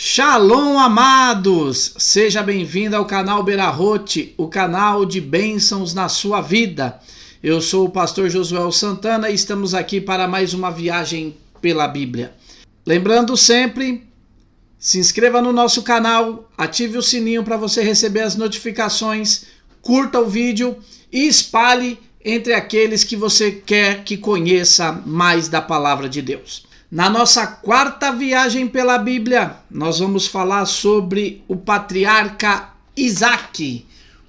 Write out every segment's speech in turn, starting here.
Shalom, amados! Seja bem-vindo ao canal Berahot, o canal de bênçãos na sua vida. Eu sou o pastor Josuel Santana e estamos aqui para mais uma viagem pela Bíblia. Lembrando sempre, se inscreva no nosso canal, ative o sininho para você receber as notificações, curta o vídeo e espalhe entre aqueles que você quer que conheça mais da palavra de Deus. Na nossa quarta viagem pela Bíblia, nós vamos falar sobre o patriarca Isaque,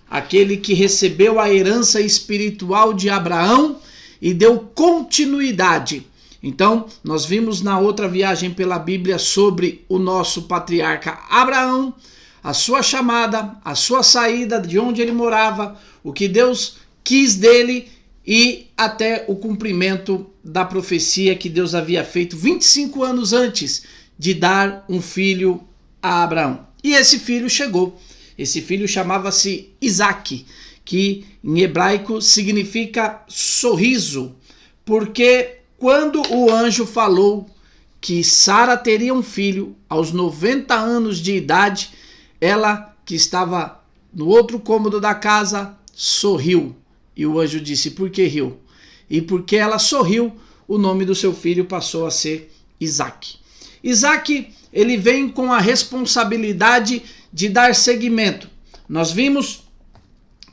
aquele que recebeu a herança espiritual de Abraão e deu continuidade. Então, nós vimos na outra viagem pela Bíblia sobre o nosso patriarca Abraão, a sua chamada, a sua saída, de onde ele morava, o que Deus quis dele e até o cumprimento da profecia que Deus havia feito 25 anos antes de dar um filho a Abraão. E esse filho chegou. Esse filho chamava-se Isaque, que em hebraico significa sorriso, porque quando o anjo falou que Sara teria um filho aos 90 anos de idade, ela, que estava no outro cômodo da casa, sorriu. E o anjo disse: por que riu? E porque ela sorriu, o nome do seu filho passou a ser Isaque. Isaque, ele vem com a responsabilidade de dar seguimento. Nós vimos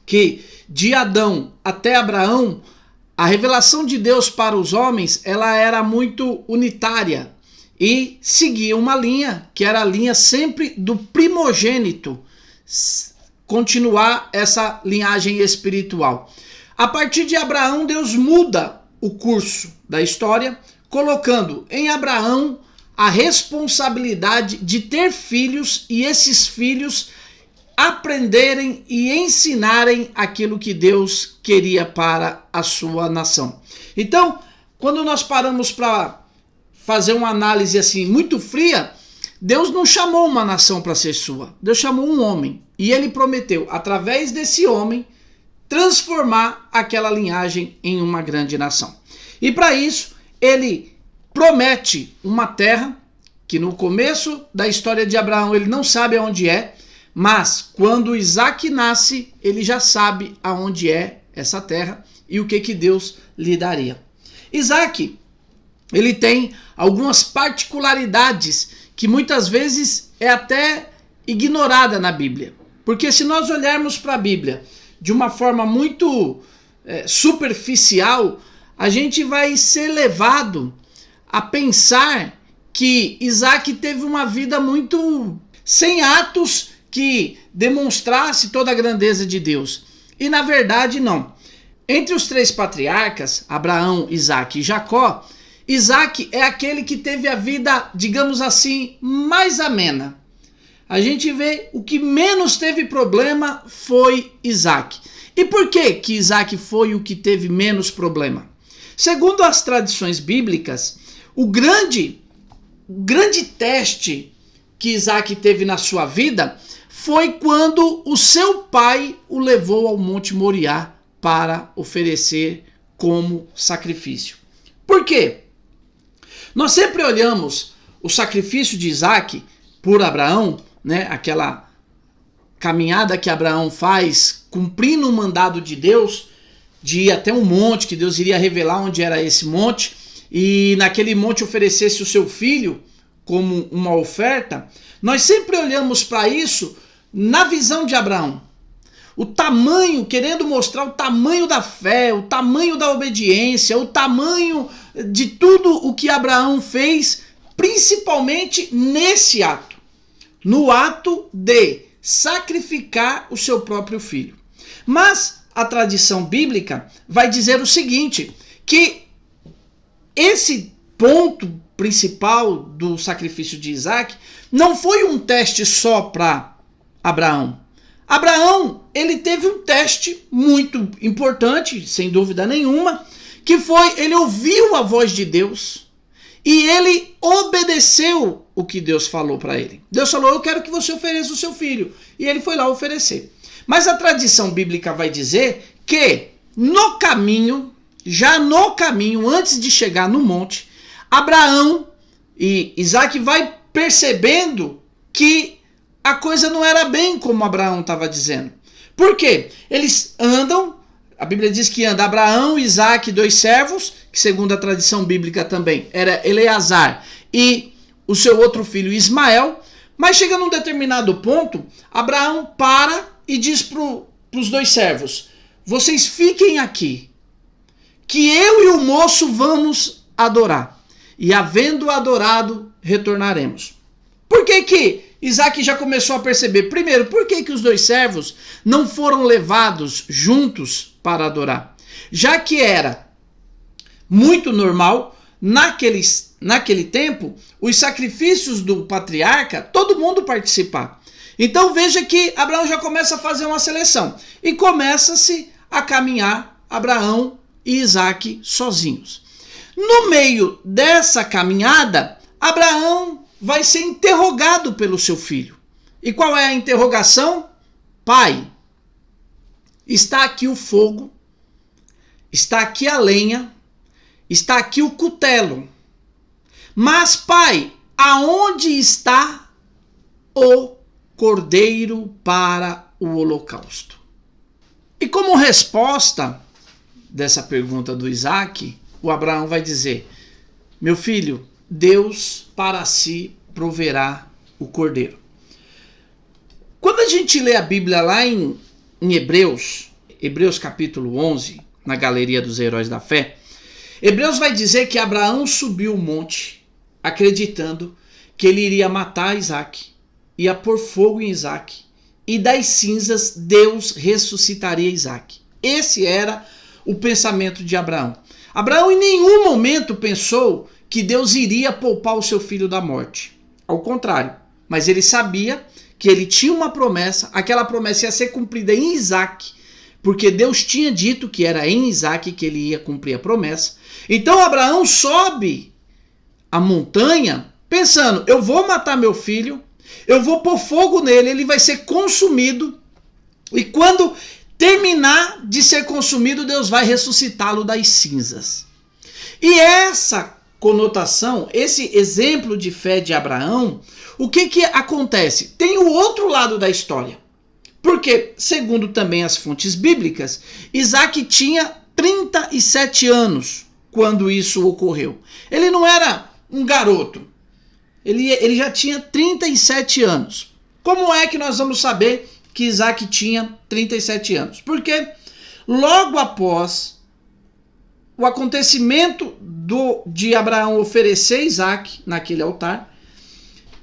que de Adão até Abraão, a revelação de Deus para os homens, ela era muito unitária e seguia uma linha, que era a linha sempre do primogênito, continuar essa linhagem espiritual. A partir de Abraão, Deus muda o curso da história, colocando em Abraão a responsabilidade de ter filhos e esses filhos aprenderem e ensinarem aquilo que Deus queria para a sua nação. Então, quando nós paramos para fazer uma análise assim muito fria, Deus não chamou uma nação para ser sua, Deus chamou um homem e ele prometeu, através desse homem, transformar aquela linhagem em uma grande nação. E para isso, ele promete uma terra que no começo da história de Abraão ele não sabe aonde é, mas quando Isaque nasce, ele já sabe aonde é essa terra e o que Deus lhe daria. Isaque, ele tem algumas particularidades que muitas vezes é até ignorada na Bíblia. Porque se nós olharmos para a Bíblia de uma forma muito superficial, a gente vai ser levado a pensar que Isaque teve uma vida muito sem atos que demonstrasse toda a grandeza de Deus. E na verdade não. Entre os três patriarcas, Abraão, Isaque e Jacó, Isaque é aquele que teve a vida, digamos assim, mais amena. A gente vê o que menos teve problema foi Isaque. E por que Isaque foi o que teve menos problema? Segundo as tradições bíblicas, o grande teste que Isaque teve na sua vida foi quando o seu pai o levou ao Monte Moriá para oferecer como sacrifício. Por quê? Nós sempre olhamos o sacrifício de Isaque por Abraão, né, aquela caminhada que Abraão faz, cumprindo o mandado de Deus, de ir até um monte, que Deus iria revelar onde era esse monte, e naquele monte oferecesse o seu filho como uma oferta. Nós sempre olhamos para isso na visão de Abraão. O tamanho, querendo mostrar o tamanho da fé, o tamanho da obediência, o tamanho de tudo o que Abraão fez, principalmente nesse ato. No ato de sacrificar o seu próprio filho. Mas a tradição bíblica vai dizer o seguinte, que esse ponto principal do sacrifício de Isaque não foi um teste só para Abraão. Abraão, ele teve um teste muito importante, sem dúvida nenhuma, que foi, ele ouviu a voz de Deus e ele obedeceu o que Deus falou para ele. Deus falou: eu quero que você ofereça o seu filho. E ele foi lá oferecer. Mas a tradição bíblica vai dizer que no caminho, antes de chegar no monte, Abraão e Isaque vai percebendo que a coisa não era bem como Abraão estava dizendo. Por quê? Eles andam, a Bíblia diz que anda Abraão, Isaque, 2 servos, que segundo a tradição bíblica também era Eleazar e o seu outro filho Ismael, mas chega num determinado ponto, Abraão para e diz para os 2 servos, vocês fiquem aqui, que eu e o moço vamos adorar, e havendo adorado, retornaremos. Por que Isaque já começou a perceber? Primeiro, por que os 2 servos não foram levados juntos para adorar? Já que era muito normal, naquele tempo, os sacrifícios do patriarca, todo mundo participar. Então veja que Abraão já começa a fazer uma seleção. E começa-se a caminhar Abraão e Isaque sozinhos. No meio dessa caminhada, Abraão vai ser interrogado pelo seu filho. E qual é a interrogação? Pai, está aqui o fogo, está aqui a lenha, está aqui o cutelo. Mas, pai, aonde está o cordeiro para o holocausto? E como resposta dessa pergunta do Isaque, o Abraão vai dizer, meu filho, Deus para si proverá o cordeiro. Quando a gente lê a Bíblia lá em Hebreus capítulo 11, na galeria dos heróis da fé, Hebreus vai dizer que Abraão subiu o monte acreditando que ele iria matar Isaque, ia pôr fogo em Isaque, e das cinzas Deus ressuscitaria Isaque. Esse era o pensamento de Abraão. Abraão em nenhum momento pensou que Deus iria poupar o seu filho da morte. Ao contrário, mas ele sabia que ele tinha uma promessa, aquela promessa ia ser cumprida em Isaque, porque Deus tinha dito que era em Isaque que ele ia cumprir a promessa. Então Abraão sobe a montanha pensando, eu vou matar meu filho, eu vou pôr fogo nele, ele vai ser consumido, e quando terminar de ser consumido, Deus vai ressuscitá-lo das cinzas. E essa conotação, esse exemplo de fé de Abraão, o que acontece? Tem o outro lado da história. Porque, segundo também as fontes bíblicas, Isaque tinha 37 anos quando isso ocorreu. Ele não era um garoto. Ele já tinha 37 anos. Como é que nós vamos saber que Isaque tinha 37 anos? Porque logo após o acontecimento de Abraão oferecer Isaque naquele altar,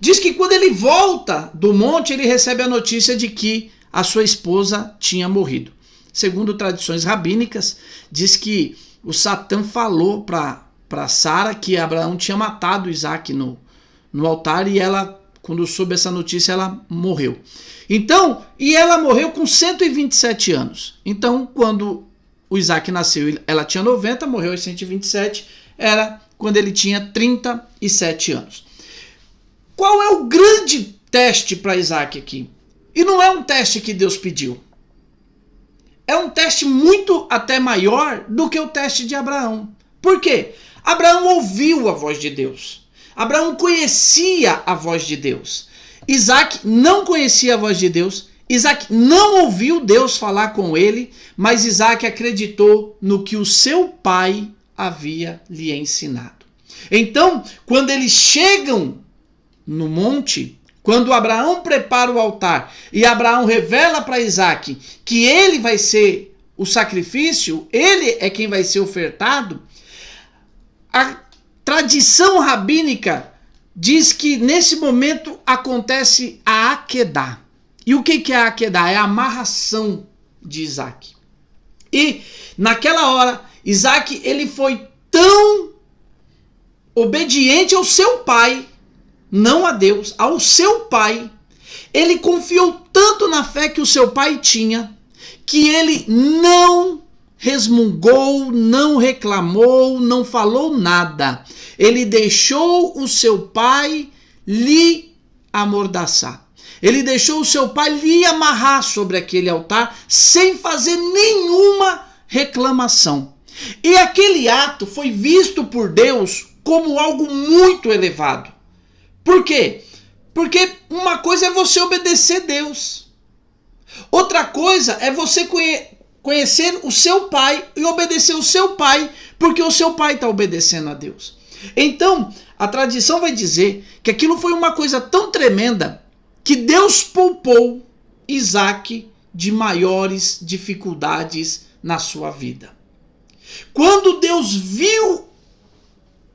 diz que quando ele volta do monte, ele recebe a notícia de que a sua esposa tinha morrido. Segundo tradições rabínicas, diz que o Satã falou para Sara que Abraão tinha matado Isaque no altar, e ela, quando soube essa notícia, ela morreu. Então, e ela morreu com 127 anos. Então, quando o Isaque nasceu, ela tinha 90, morreu aos 127, era quando ele tinha 37 anos. Qual é o grande teste para Isaque aqui? E não é um teste que Deus pediu. É um teste muito até maior do que o teste de Abraão. Por quê? Abraão ouviu a voz de Deus. Abraão conhecia a voz de Deus. Isaque não conhecia a voz de Deus. Isaque não ouviu Deus falar com ele, mas Isaque acreditou no que o seu pai havia lhe ensinado. Então, quando eles chegam no monte, quando Abraão prepara o altar e Abraão revela para Isaque que ele vai ser o sacrifício, ele é quem vai ser ofertado, a tradição rabínica diz que nesse momento acontece a Akedá. E o que é a Akedá? É a amarração de Isaque. E naquela hora, Isaque ele foi tão obediente ao seu pai, não a Deus, ao seu pai. Ele confiou tanto na fé que o seu pai tinha, que ele não resmungou, não reclamou, não falou nada. Ele deixou o seu pai lhe amordaçar. Ele deixou o seu pai lhe amarrar sobre aquele altar sem fazer nenhuma reclamação. E aquele ato foi visto por Deus como algo muito elevado. Por quê? Porque uma coisa é você obedecer a Deus. Outra coisa é você conhecer o seu pai e obedecer o seu pai, porque o seu pai está obedecendo a Deus. Então, a tradição vai dizer que aquilo foi uma coisa tão tremenda que Deus poupou Isaac de maiores dificuldades na sua vida. Quando Deus viu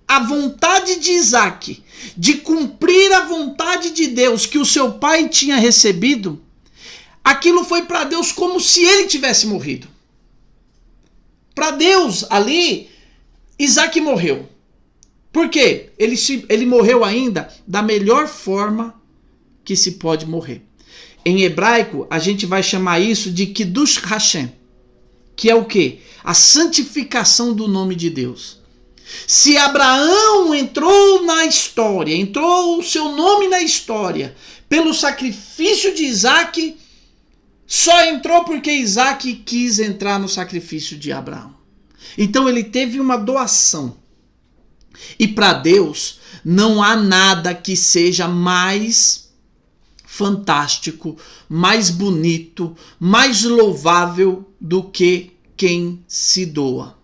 a vontade de Isaac de cumprir a vontade de Deus que o seu pai tinha recebido, aquilo foi para Deus como se ele tivesse morrido. Para Deus, ali, Isaac morreu. Por quê? Ele morreu ainda da melhor forma que se pode morrer. Em hebraico, a gente vai chamar isso de Kiddush Hashem, que é o quê? A santificação do nome de Deus. Se Abraão entrou na história, entrou o seu nome na história, pelo sacrifício de Isaac, só entrou porque Isaac quis entrar no sacrifício de Abraão. Então ele teve uma doação. E para Deus não há nada que seja mais fantástico, mais bonito, mais louvável do que quem se doa.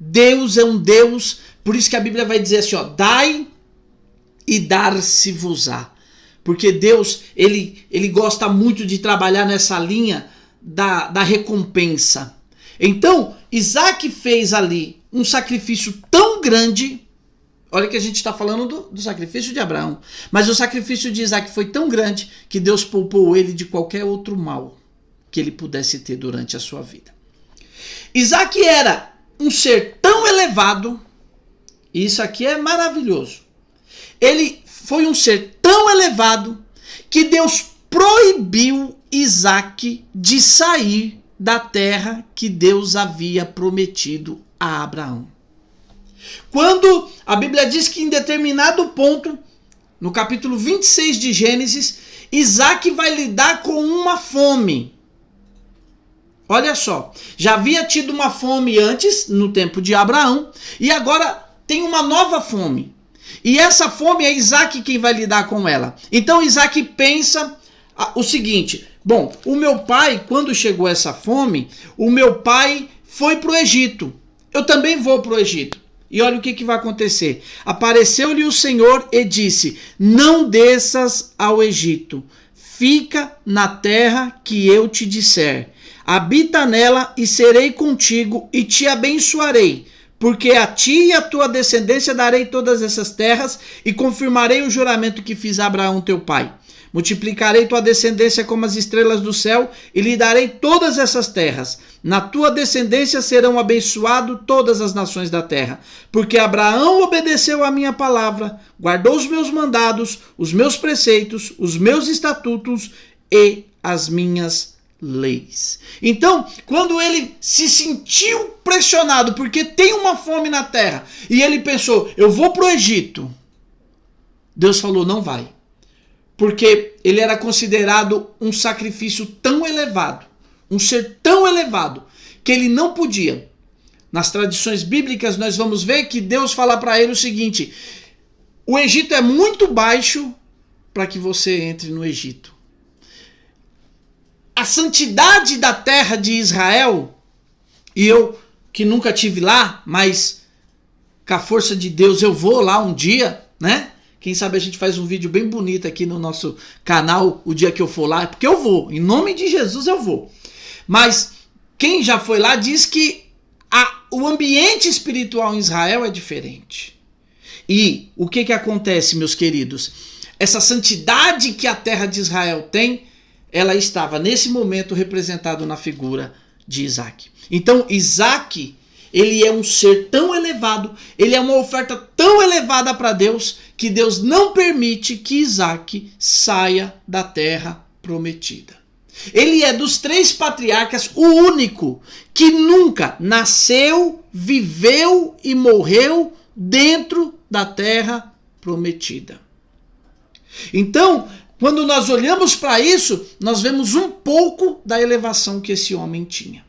Deus é um Deus, por isso que a Bíblia vai dizer assim, ó, dai e dar-se-vos-á. Porque Deus, ele gosta muito de trabalhar nessa linha da recompensa. Então, Isaac fez ali um sacrifício tão grande. Olha que a gente está falando do sacrifício de Abraão. Mas o sacrifício de Isaac foi tão grande que Deus poupou ele de qualquer outro mal que ele pudesse ter durante a sua vida. Isaac era um ser tão elevado, e isso aqui é maravilhoso. Ele foi um ser tão elevado que Deus proibiu Isaac de sair da terra que Deus havia prometido a Abraão. Quando a Bíblia diz que em determinado ponto, no capítulo 26 de Gênesis, Isaac vai lidar com uma fome. Olha só, já havia tido uma fome antes, no tempo de Abraão, e agora tem uma nova fome. E essa fome é Isaac quem vai lidar com ela. Então Isaac pensa o seguinte, bom, o meu pai, quando chegou essa fome, o meu pai foi para o Egito. Eu também vou para o Egito. E olha o que vai acontecer. Apareceu-lhe o Senhor e disse, não desças ao Egito, fica na terra que eu te disser. Habita nela e serei contigo e te abençoarei, porque a ti e a tua descendência darei todas essas terras e confirmarei o juramento que fiz a Abraão teu pai. Multiplicarei tua descendência como as estrelas do céu e lhe darei todas essas terras. Na tua descendência serão abençoadas todas as nações da terra, porque Abraão obedeceu a minha palavra, guardou os meus mandados, os meus preceitos, os meus estatutos e as minhas leis. Então, quando ele se sentiu pressionado, porque tem uma fome na terra, e ele pensou, eu vou para o Egito, Deus falou, não vai. Porque ele era considerado um sacrifício tão elevado, um ser tão elevado, que ele não podia. Nas tradições bíblicas nós vamos ver que Deus fala para ele o seguinte, o Egito é muito baixo para que você entre no Egito. A santidade da terra de Israel, e eu que nunca tive lá, mas com a força de Deus eu vou lá um dia, né? Quem sabe a gente faz um vídeo bem bonito aqui no nosso canal o dia que eu for lá, porque eu vou, em nome de Jesus eu vou. Mas quem já foi lá diz que o ambiente espiritual em Israel é diferente. E o que acontece, meus queridos? Essa santidade que a terra de Israel tem, ela estava nesse momento representada na figura de Isaac. Então Isaac, ele é um ser tão elevado, ele é uma oferta tão elevada para Deus, que Deus não permite que Isaac saia da terra prometida. Ele é dos 3 patriarcas o único que nunca nasceu, viveu e morreu dentro da terra prometida. Então, quando nós olhamos para isso, nós vemos um pouco da elevação que esse homem tinha.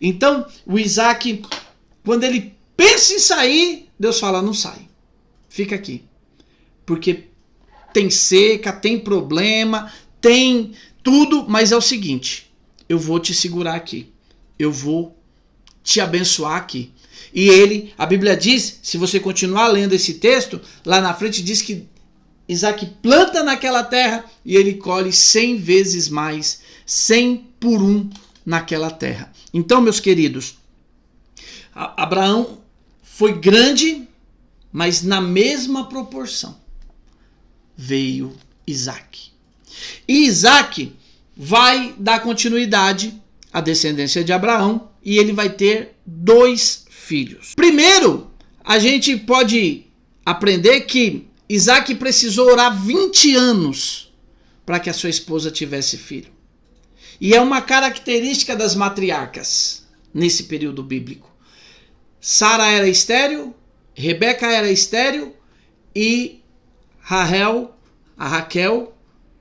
Então, o Isaac, quando ele pensa em sair, Deus fala, não sai, fica aqui. porque tem seca, tem problema, tem tudo, mas é o seguinte, eu vou te segurar aqui, eu vou te abençoar aqui. E ele, a Bíblia diz, se você continuar lendo esse texto, lá na frente diz que Isaac planta naquela terra e ele colhe 100 vezes mais, 100 por 1 naquela terra. Então, meus queridos, Abraão foi grande, mas na mesma proporção veio Isaac. E Isaac vai dar continuidade à descendência de Abraão e ele vai ter 2 filhos. Primeiro, a gente pode aprender que Isaac precisou orar 20 anos para que a sua esposa tivesse filho. E é uma característica das matriarcas nesse período bíblico. Sara era estéril, Rebeca era estéril e a Raquel,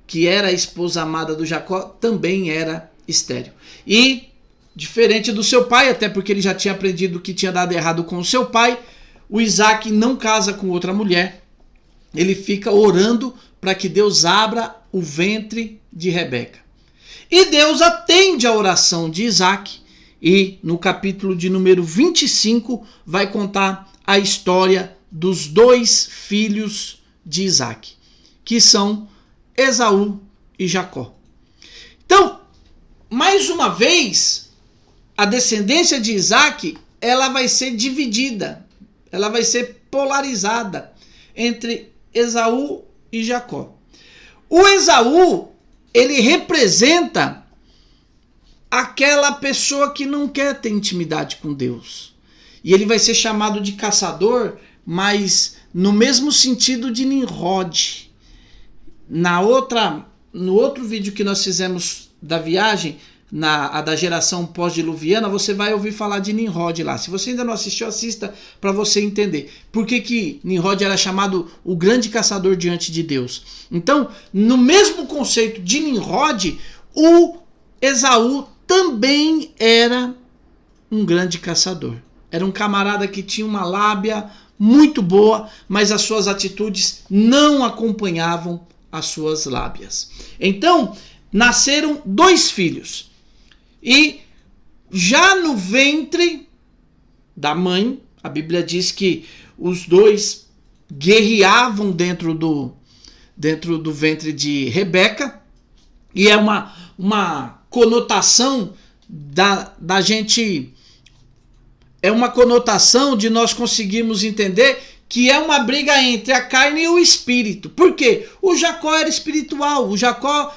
que era a esposa amada do Jacó, também era estéril. E, diferente do seu pai, até porque ele já tinha aprendido que tinha dado errado com o seu pai, o Isaac não casa com outra mulher. Ele fica orando para que Deus abra o ventre de Rebeca. E Deus atende a oração de Isaac e no capítulo de número 25 vai contar a história dos 2 filhos de Isaac, que são Esaú e Jacó. Então, mais uma vez, a descendência de Isaac, ela vai ser dividida, ela vai ser polarizada entre Esaú e Jacó. O Esaú, ele representa aquela pessoa que não quer ter intimidade com Deus. E ele vai ser chamado de caçador, mas no mesmo sentido de Nimrod. No outro vídeo que nós fizemos da viagem, a da geração pós-diluviana, você vai ouvir falar de Nimrod lá. Se você ainda não assistiu, assista para você entender por que Nimrod era chamado o grande caçador diante de Deus. Então, no mesmo conceito de Nimrod, o Esaú também era um grande caçador. Era um camarada que tinha uma lábia muito boa, mas as suas atitudes não acompanhavam as suas lábias. Então, nasceram 2 filhos. E já no ventre da mãe, a Bíblia diz que os 2 guerreavam dentro do ventre de Rebeca. E é uma conotação da gente... É uma conotação de nós conseguirmos entender que é uma briga entre a carne e o espírito. Por quê? O Jacó era espiritual. O Jacó,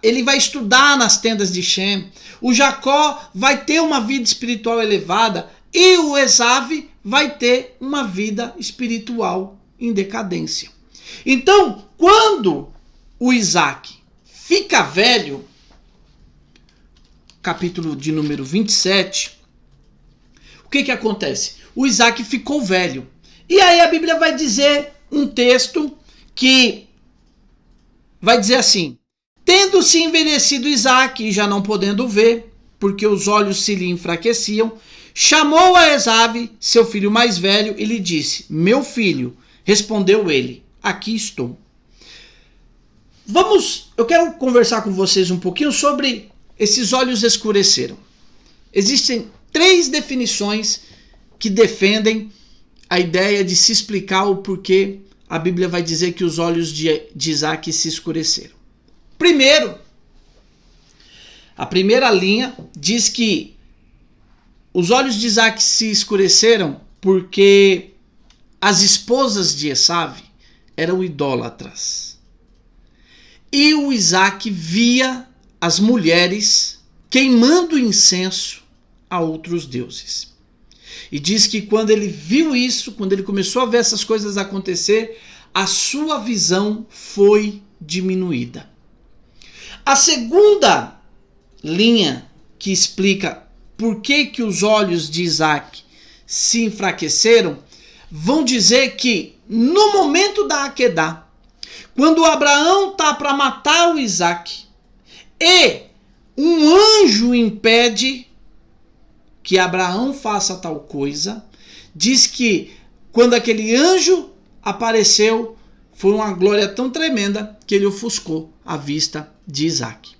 ele vai estudar nas tendas de Shem. O Jacó vai ter uma vida espiritual elevada. E o Esaú vai ter uma vida espiritual em decadência. Então, quando o Isaac fica velho, capítulo de número 27... O que acontece? O Isaac ficou velho. E aí a Bíblia vai dizer um texto que vai dizer assim: tendo-se envelhecido Isaac e já não podendo ver, porque os olhos se lhe enfraqueciam, chamou a Esaú, seu filho mais velho, e lhe disse: meu filho. Respondeu ele: aqui estou. Eu quero conversar com vocês um pouquinho sobre esses olhos escureceram. Existem 3 definições que defendem a ideia de se explicar o porquê a Bíblia vai dizer que os olhos de Isaac se escureceram. Primeiro, a primeira linha diz que os olhos de Isaac se escureceram porque as esposas de Esaú eram idólatras. E o Isaac via as mulheres queimando incenso a outros deuses. E diz que quando ele viu isso, quando ele começou a ver essas coisas acontecer, a sua visão foi diminuída. A segunda linha que explica por que os olhos de Isaac se enfraqueceram, vão dizer que no momento da Akedá, quando Abraão está para matar o Isaac, e um anjo impede que Abraão faça tal coisa, diz que quando aquele anjo apareceu, foi uma glória tão tremenda que ele ofuscou a vista de Isaac.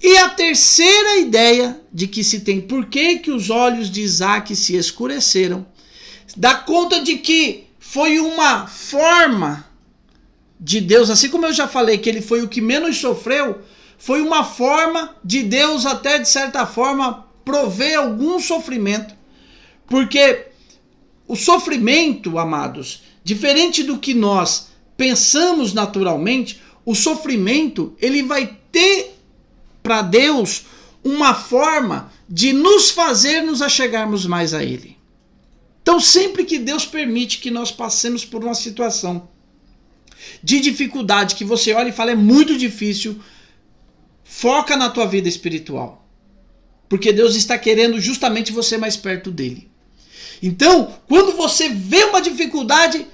E a terceira ideia de que se tem por que os olhos de Isaac se escureceram, dá conta de que foi uma forma de Deus, assim como eu já falei que ele foi o que menos sofreu, foi uma forma de Deus até de certa forma prover algum sofrimento, porque o sofrimento, amados, diferente do que nós pensamos naturalmente, o sofrimento ele vai ter para Deus uma forma de nos fazer nos achegarmos mais a Ele. Então sempre que Deus permite que nós passemos por uma situação de dificuldade, que você olha e fala é muito difícil, foca na tua vida espiritual. Porque Deus está querendo justamente você mais perto dele. Então, quando você vê uma dificuldade,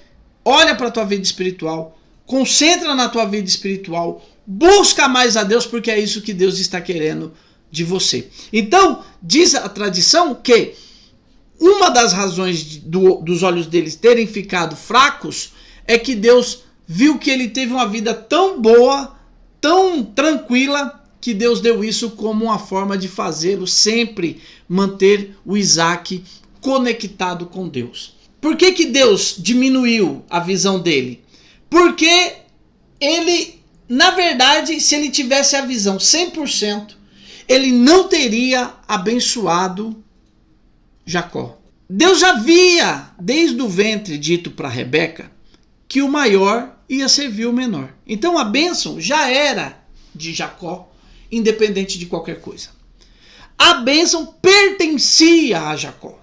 olha para a tua vida espiritual, concentra na tua vida espiritual, busca mais a Deus, porque é isso que Deus está querendo de você. Então, diz a tradição que uma das razões dos olhos deles terem ficado fracos é que Deus viu que ele teve uma vida tão boa, tão tranquila, que Deus deu isso como uma forma de fazê-lo sempre manter o Isaac conectado com Deus. Por que Deus diminuiu a visão dele? Porque ele, na verdade, se ele tivesse a visão 100%, ele não teria abençoado Jacó. Deus já havia, desde o ventre, dito para Rebeca que o maior ia servir o menor. Então a bênção já era de Jacó, independente de qualquer coisa. A bênção pertencia a Jacó.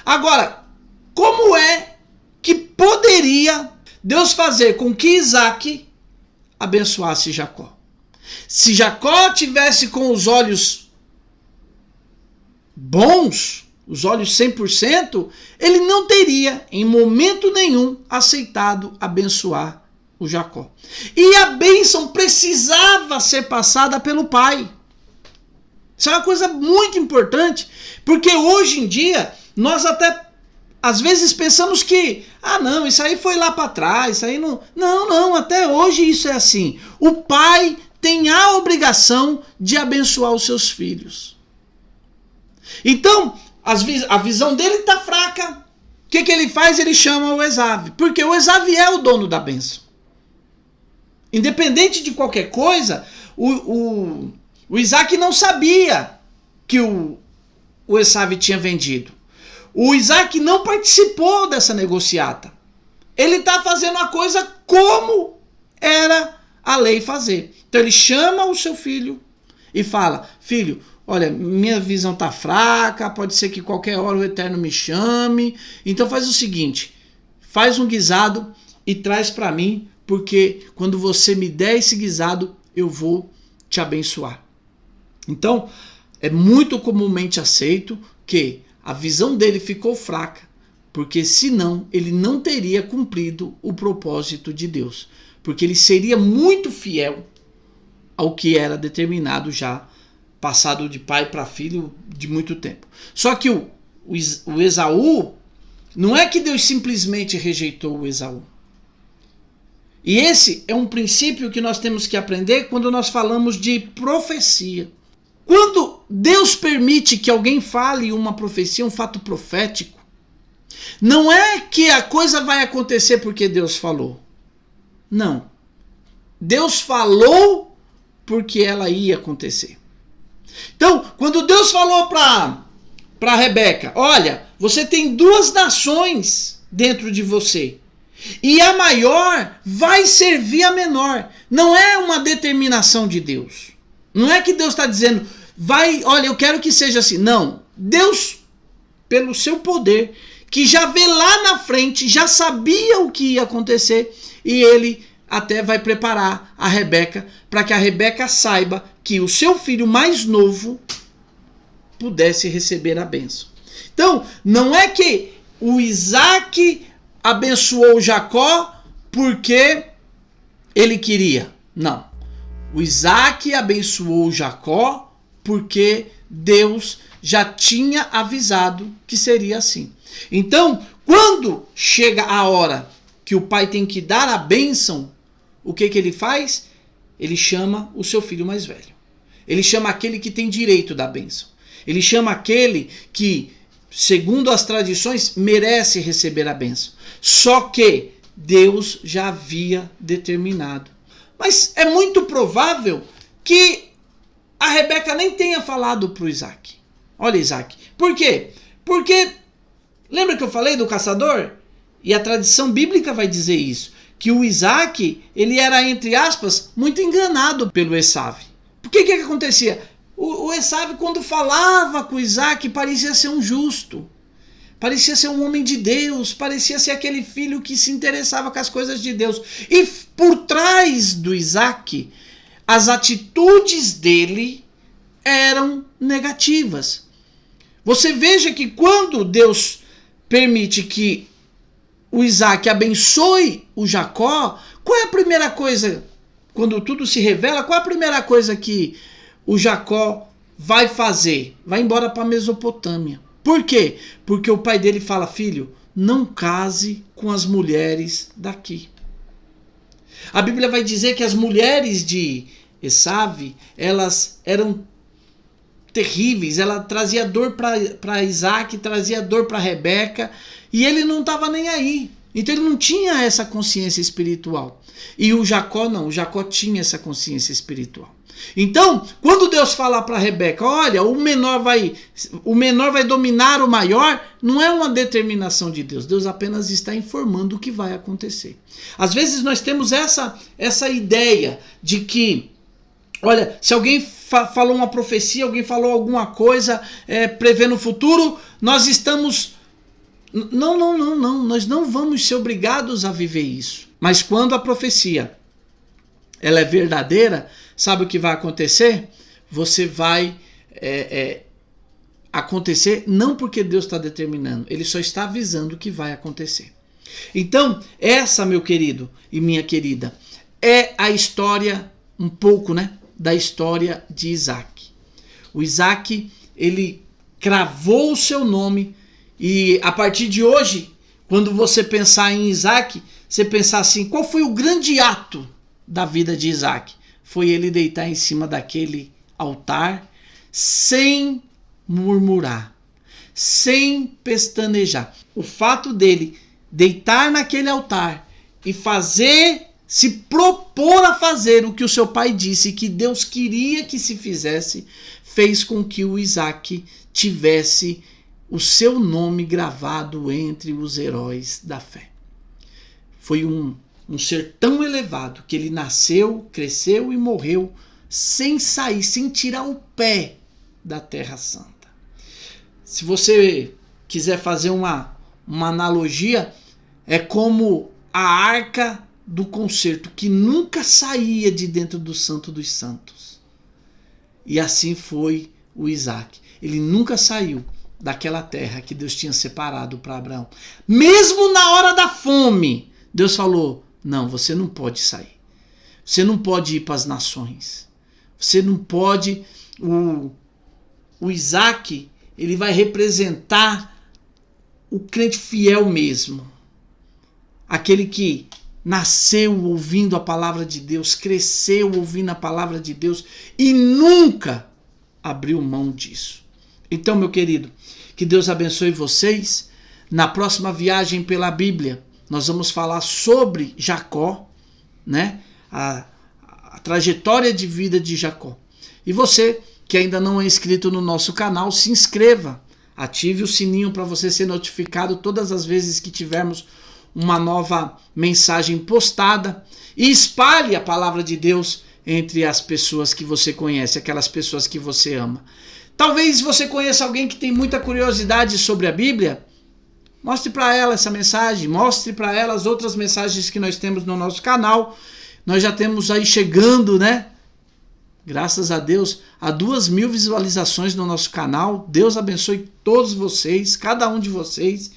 Agora, como é que poderia Deus fazer com que Isaac abençoasse Jacó? Se Jacó tivesse com os olhos bons, os olhos 100%, ele não teria em momento nenhum aceitado abençoar o Jacó. E a bênção precisava ser passada pelo pai. Isso é uma coisa muito importante, porque hoje em dia nós até às vezes pensamos que, não, isso aí foi lá para trás, isso aí não... Não, até hoje isso é assim. O pai tem a obrigação de abençoar os seus filhos. Então, a visão dele está fraca. O que ele faz? Ele chama o Esav, porque o Esav é o dono da bênção. Independente de qualquer coisa, o Isaac não sabia que o Esav tinha vendido. O Isaac não participou dessa negociata. Ele está fazendo a coisa como era a lei fazer. Então ele chama o seu filho e fala: filho, olha, minha visão está fraca, pode ser que qualquer hora o Eterno me chame. Então faz o seguinte, faz um guisado e traz para mim, porque quando você me der esse guisado, eu vou te abençoar. Então, é muito comumente aceito que a visão dele ficou fraca, porque senão ele não teria cumprido o propósito de Deus, porque ele seria muito fiel ao que era determinado já, passado de pai para filho de muito tempo. Só que o Esaú, não é que Deus simplesmente rejeitou o Esaú. E esse é um princípio que nós temos que aprender quando nós falamos de profecia. Quando Deus permite que alguém fale uma profecia, um fato profético, não é que a coisa vai acontecer porque Deus falou. Não. Deus falou porque ela ia acontecer. Então, quando Deus falou para Rebeca, olha, você tem 2 nações dentro de você, e a maior vai servir a menor. Não é uma determinação de Deus. Não é que Deus está dizendo, olha, eu quero que seja assim. Não. Deus, pelo seu poder, que já vê lá na frente, já sabia o que ia acontecer, e ele até vai preparar a Rebeca, para que a Rebeca saiba que o seu filho mais novo pudesse receber a bênção. Então, não é que o Isaac abençoou Jacó porque ele queria. Não. O Isaac abençoou Jacó porque Deus já tinha avisado que seria assim. Então, quando chega a hora que o pai tem que dar a bênção, o que ele faz? Ele chama o seu filho mais velho. Ele chama aquele que tem direito da bênção. Ele chama aquele que, segundo as tradições, merece receber a bênção. Só que Deus já havia determinado. Mas é muito provável que a Rebeca nem tenha falado para o Isaac. Olha, Isaac. Por quê? Porque, lembra que eu falei do caçador? E a tradição bíblica vai dizer isso. Que o Isaac, ele era, entre aspas, muito enganado pelo Esaú. Por que acontecia? O Esaú, quando falava com o Isaac, parecia ser um justo. Parecia ser um homem de Deus. Parecia ser aquele filho que se interessava com as coisas de Deus. E por trás do Isaac, as atitudes dele eram negativas. Você veja que quando Deus permite que o Isaac abençoe o Jacó, qual é a primeira coisa, quando tudo se revela, qual é a primeira coisa que o Jacó vai fazer? Vai embora para a Mesopotâmia. Por quê? Porque o pai dele fala, filho, não case com as mulheres daqui. A Bíblia vai dizer que as mulheres de Esaú, elas eram terríveis, ela trazia dor para Isaac, trazia dor para Rebeca, e ele não estava nem aí. Então ele não tinha essa consciência espiritual. E o Jacó não, o Jacó tinha essa consciência espiritual. Então, quando Deus fala para Rebeca, olha, o menor vai dominar o maior, não é uma determinação de Deus. Deus apenas está informando o que vai acontecer. Às vezes nós temos essa ideia de que, olha, se alguém falou uma profecia, alguém falou alguma coisa prevendo o futuro, nós estamos... Não, nós não vamos ser obrigados a viver isso. Mas quando a profecia ela é verdadeira, sabe o que vai acontecer? Você vai acontecer não porque Deus está determinando, Ele só está avisando o que vai acontecer. Então, essa, meu querido e minha querida, é a história, um pouco, né, da história de Isaac. O Isaac, ele cravou o seu nome, e a partir de hoje, quando você pensar em Isaac, você pensar assim, qual foi o grande ato da vida de Isaac? Foi ele deitar em cima daquele altar sem murmurar, sem pestanejar. O fato dele deitar naquele altar e se propor a fazer o que o seu pai disse que Deus queria que se fizesse, fez com que o Isaac tivesse o seu nome gravado entre os heróis da fé. Foi um ser tão elevado que ele nasceu, cresceu e morreu sem sair, sem tirar o pé da Terra Santa. Se você quiser fazer uma analogia, é como a arca do concerto que nunca saía de dentro do Santo dos Santos. E assim foi o Isaac. Ele nunca saiu daquela terra que Deus tinha separado para Abraão. Mesmo na hora da fome, Deus falou, não, você não pode sair. Você não pode ir para as nações. Você não pode... O Isaac, ele vai representar o crente fiel mesmo. Aquele que nasceu ouvindo a palavra de Deus, cresceu ouvindo a palavra de Deus e nunca abriu mão disso. Então, meu querido, que Deus abençoe vocês. Na próxima viagem pela Bíblia, nós vamos falar sobre Jacó, né? A trajetória de vida de Jacó. E você que ainda não é inscrito no nosso canal, se inscreva. Ative o sininho para você ser notificado todas as vezes que tivermos uma nova mensagem postada. E espalhe a palavra de Deus entre as pessoas que você conhece, aquelas pessoas que você ama. Talvez você conheça alguém que tem muita curiosidade sobre a Bíblia. Mostre para ela essa mensagem, mostre para ela as outras mensagens que nós temos no nosso canal. Nós já temos aí chegando, né? Graças a Deus, a 2.000 visualizações no nosso canal. Deus abençoe todos vocês, cada um de vocês.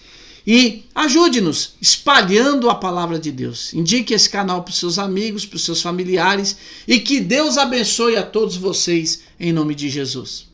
E ajude-nos espalhando a palavra de Deus. Indique esse canal para os seus amigos, para os seus familiares. E que Deus abençoe a todos vocês em nome de Jesus.